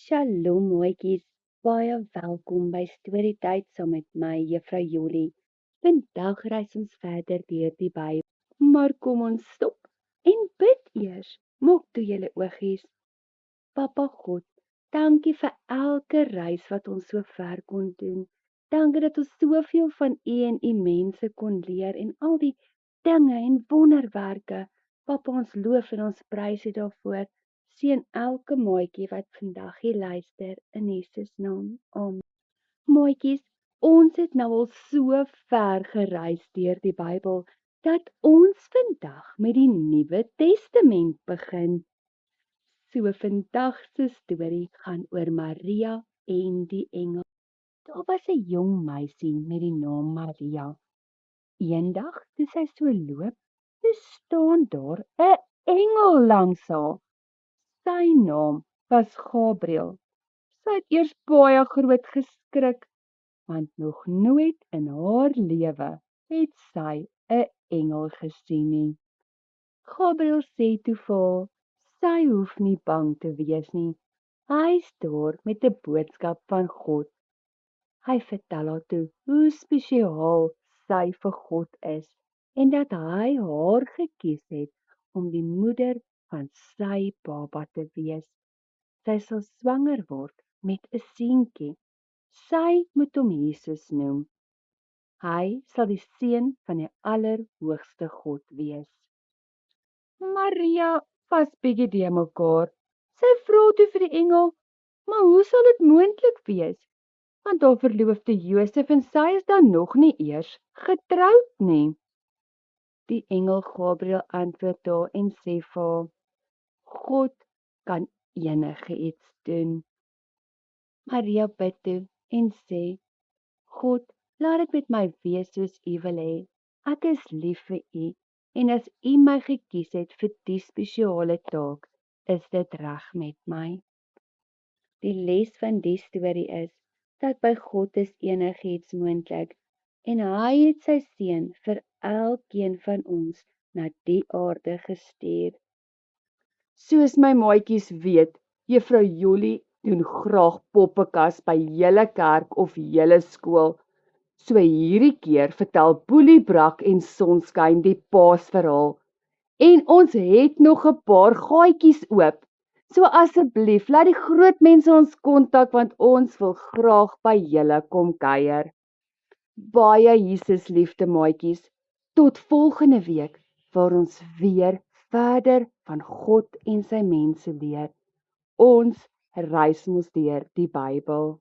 Shalom mooitjies, baie welkom by Storytyd saam met my Juffrou Jolie. Vandag reis ons verder deur die Bybel, maar kom ons stop en bid eers. Maak toe julle oogies. Papa God, dankie vir elke reis wat ons so ver kon doen. Dankie dat ons soveel van U en U mense kon leer en al die dinge en wonderwerke. Papa, ons loof en ons prys U daarvoor. Seën elke maatjie wat vandag hier luister in Jesus naam. Amen. Maatjies, ons het nou al so ver gereis deur die Bybel dat ons vandag met die Nuwe Testament begin. So vandag se storie gaan oor Maria en die engel. Daar was 'n jong meisie met die naam Maria. Eendag, toe sy so loop, toe staan daar 'n engel langs haar. Sy naam was Gabriël. Sy het eers baie groot geskrik, want nog nooit in haar lewe het sy 'n engel gesien nie. Gabriël sê toe vir haar, sy hoef nie bang te wees nie. Hy's daar met 'n boodskap van God. Hy vertel haar toe hoe spesiaal sy vir God is en dat hy haar gekies het om die moeder van sy baba te wees. Sy sal swanger word met 'n seentjie. Sy moet hom Jesus noem. Hy sal die seun van die Allerhoogste God wees. Maria was bietjie de mekaar. Sy vra toe vir die engel, maar hoe sal dit moontlik wees? Want haar verloofde Josef en sy is dan nog nie eers getroud nie. Die engel Gabriël antwoord haar en sê vir haar, God kan enige iets doen. Maria bid toe en sê, God, laat dit met my wees soos U wil hê. Ek is lief vir U en as U my gekies het vir die spesiale taak, is dit reg met my. Die les van die storie is dat by God is enigiets moontlik en hy het sy seun vir elkeen van ons na die aarde gestuur. Soos my maatjies weet, Juffrou Jolie doen graag poppekas by julle kerk of julle skool. So hierdie keer vertel Boelie Brak en Sonskyn die Paasverhaal. En ons het nog 'n paar gaatjies oop. So asseblief, laat die groot mense ons kontak want ons wil graag by julle kom kuier. Baie Jesus liefde maatjies. Tot volgende week waar ons weer verder van God en sy mense leer. Ons reis mos deur die Bybel.